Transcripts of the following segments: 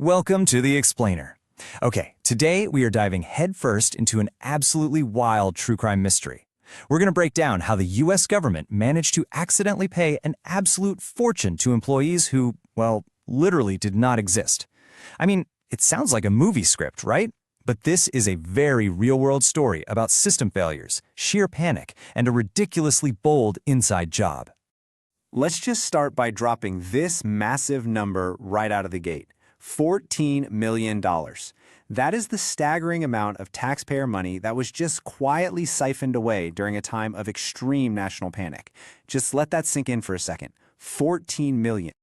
Welcome to The Explainer. Okay, today we are diving headfirst into an absolutely wild true crime mystery. We're going to break down how the US government managed to accidentally pay an absolute fortune to employees who, well, literally did not exist. I mean, it sounds like a movie script, right? But this is a very real-world story about system failures, sheer panic, and a ridiculously bold inside job. Let's just start by dropping this massive number right out of the gate. $14 million. That is the staggering amount of taxpayer money that was just quietly siphoned away during a time of extreme national panic. Just let that sink in for a second. $14 million.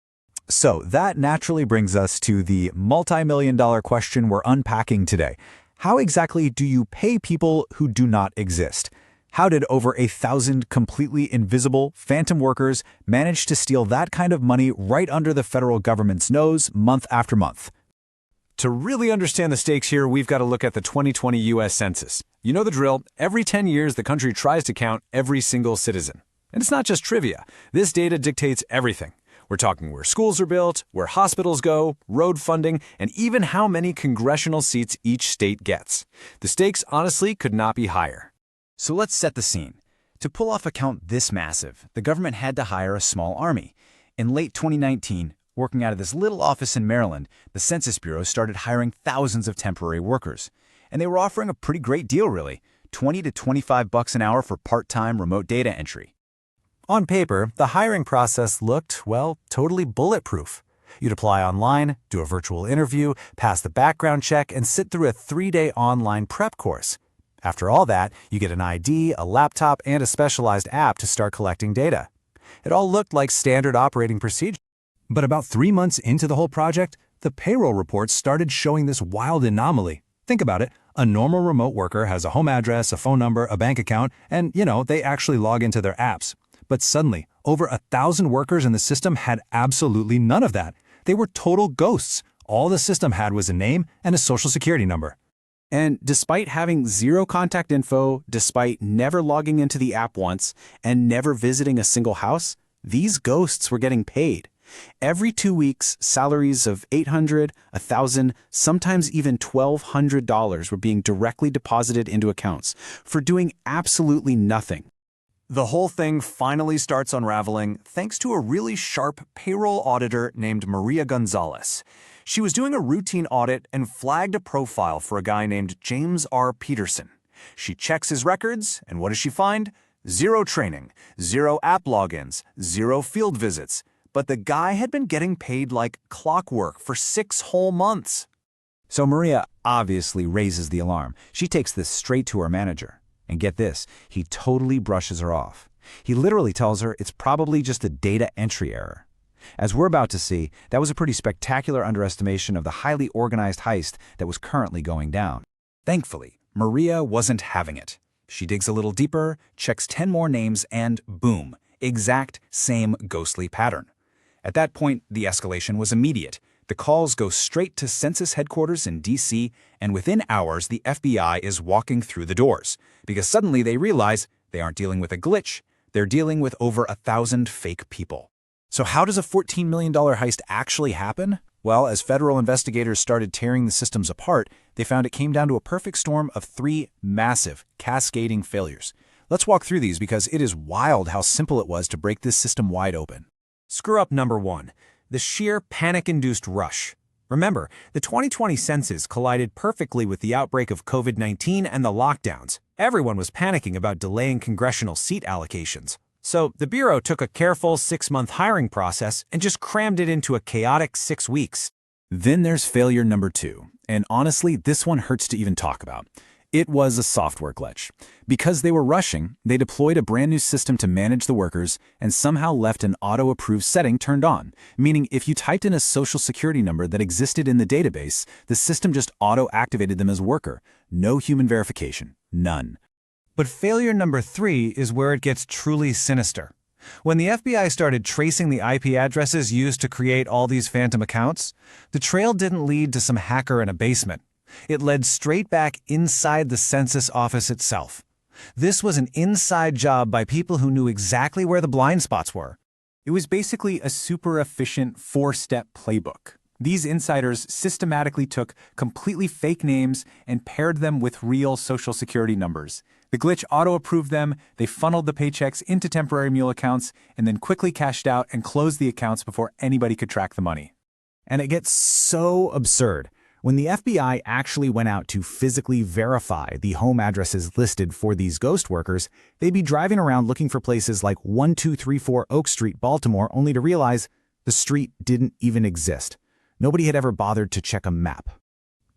So that naturally brings us to the multi-million-dollar question we're unpacking today. How exactly do you pay people who do not exist? How did over 1,000 completely invisible phantom workers manage to steal that kind of money right under the federal government's nose month after month? To really understand the stakes here, we've got to look at the 2020 US Census. You know the drill. Every 10 years, the country tries to count every single citizen. And it's not just trivia. This data dictates everything. We're talking where schools are built, where hospitals go, road funding, and even how many congressional seats each state gets. The stakes, honestly, could not be higher. So let's set the scene. To pull off a count this massive, the government had to hire a small army. In late 2019, working out of this little office in Maryland, the Census Bureau started hiring thousands of temporary workers. And they were offering a pretty great deal, really, $20 to $25 an hour for part-time remote data entry. On paper, the hiring process looked, well, totally bulletproof. You'd apply online, do a virtual interview, pass the background check, and sit through a 3-day online prep course. After all that, you get an ID, a laptop, and a specialized app to start collecting data. It all looked like standard operating procedure. But about 3 months into the whole project, the payroll reports started showing this wild anomaly. Think about it. A normal remote worker has a home address, a phone number, a bank account, and, they actually log into their apps. But suddenly, over 1,000 workers in the system had absolutely none of that. They were total ghosts. All the system had was a name and a social security number. And despite having zero contact info, despite never logging into the app once, and never visiting a single house, these ghosts were getting paid. Every 2 weeks, salaries of $800, $1,000, sometimes even $1,200 were being directly deposited into accounts for doing absolutely nothing. The whole thing finally starts unraveling thanks to a really sharp payroll auditor named Maria Gonzalez. She was doing a routine audit and flagged a profile for a guy named James R. Peterson. She checks his records, and what does she find? Zero training, zero app logins, zero field visits. But the guy had been getting paid like clockwork for 6 whole months. So Maria obviously raises the alarm. She takes this straight to her manager. And get this, he totally brushes her off. He literally tells her it's probably just a data entry error. As we're about to see, that was a pretty spectacular underestimation of the highly organized heist that was currently going down. Thankfully, Maria wasn't having it. She digs a little deeper, checks 10 more names, and boom, exact same ghostly pattern. At that point, the escalation was immediate. The calls go straight to Census headquarters in D.C., and within hours, the FBI is walking through the doors, because suddenly they realize they aren't dealing with a glitch, they're dealing with over 1,000 fake people. So how does a $14 million heist actually happen? Well, as federal investigators started tearing the systems apart, they found it came down to a perfect storm of 3 massive, cascading failures. Let's walk through these because it is wild how simple it was to break this system wide open. Screw-up number 1, the sheer panic-induced rush. Remember, the 2020 census collided perfectly with the outbreak of COVID-19 and the lockdowns. Everyone was panicking about delaying congressional seat allocations. So the Bureau took a careful 6-month hiring process and just crammed it into a chaotic 6 weeks. Then there's failure number 2, and honestly, this one hurts to even talk about. It was a software glitch. Because they were rushing, they deployed a brand new system to manage the workers and somehow left an auto-approve setting turned on, meaning if you typed in a social security number that existed in the database, the system just auto-activated them as worker. No human verification. None. But failure number 3 is where it gets truly sinister. When the FBI started tracing the IP addresses used to create all these phantom accounts, the trail didn't lead to some hacker in a basement. It led straight back inside the census office itself. This was an inside job by people who knew exactly where the blind spots were. It was basically a super efficient 4-step playbook. These insiders systematically took completely fake names and paired them with real Social Security numbers. The glitch auto-approved them, they funneled the paychecks into temporary mule accounts, and then quickly cashed out and closed the accounts before anybody could track the money. And it gets so absurd. When the FBI actually went out to physically verify the home addresses listed for these ghost workers, they'd be driving around looking for places like 1234 Oak Street, Baltimore, only to realize the street didn't even exist. Nobody had ever bothered to check a map.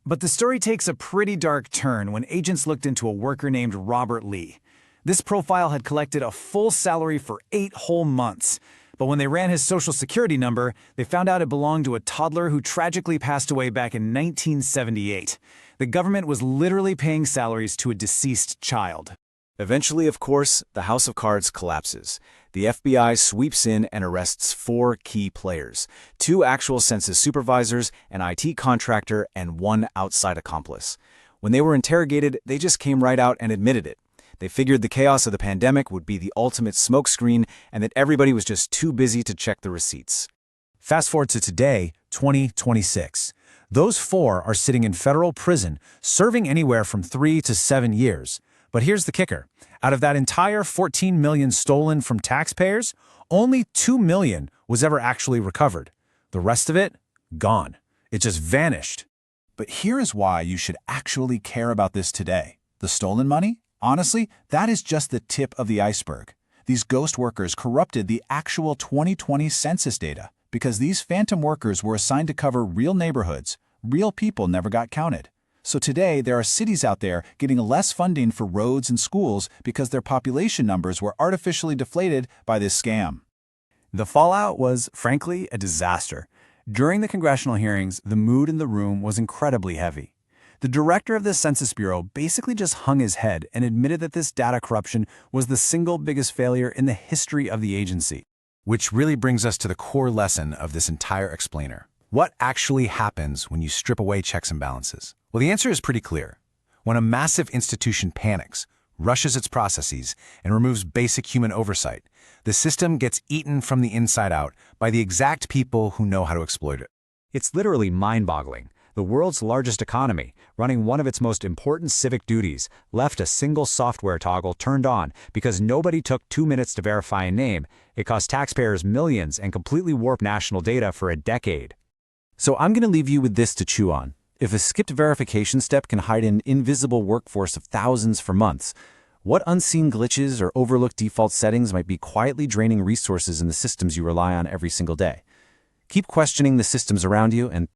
But the story takes a pretty dark turn when agents looked into a worker named Robert Lee. This profile had collected a full salary for 8 whole months. But when they ran his Social Security number, they found out it belonged to a toddler who tragically passed away back in 1978. The government was literally paying salaries to a deceased child. Eventually, of course, the house of cards collapses. The FBI sweeps in and arrests 4 key players, 2 actual census supervisors, an IT contractor, and 1 outside accomplice. When they were interrogated, they just came right out and admitted it. They figured the chaos of the pandemic would be the ultimate smokescreen and that everybody was just too busy to check the receipts. Fast forward to today, 2026. Those 4 are sitting in federal prison, serving anywhere from 3 to 7 years. But here's the kicker. Out of that entire $14 million stolen from taxpayers, only $2 million was ever actually recovered. The rest of it, gone. It just vanished. But here is why you should actually care about this today. The stolen money? Honestly, that is just the tip of the iceberg. These ghost workers corrupted the actual 2020 census data because these phantom workers were assigned to cover real neighborhoods. Real people never got counted. So today, there are cities out there getting less funding for roads and schools because their population numbers were artificially deflated by this scam. The fallout was, frankly, a disaster. During the congressional hearings, the mood in the room was incredibly heavy. The director of the Census Bureau basically just hung his head and admitted that this data corruption was the single biggest failure in the history of the agency. Which really brings us to the core lesson of this entire explainer. What actually happens when you strip away checks and balances? Well, the answer is pretty clear. When a massive institution panics, rushes its processes, and removes basic human oversight, the system gets eaten from the inside out by the exact people who know how to exploit it. It's literally mind-boggling. The world's largest economy, running one of its most important civic duties, left a single software toggle turned on because nobody took 2 minutes to verify a name. It cost taxpayers millions and completely warped national data for a decade. So I'm going to leave you with this to chew on. If a skipped verification step can hide an invisible workforce of thousands for months, what unseen glitches or overlooked default settings might be quietly draining resources in the systems you rely on every single day? Keep questioning the systems around you and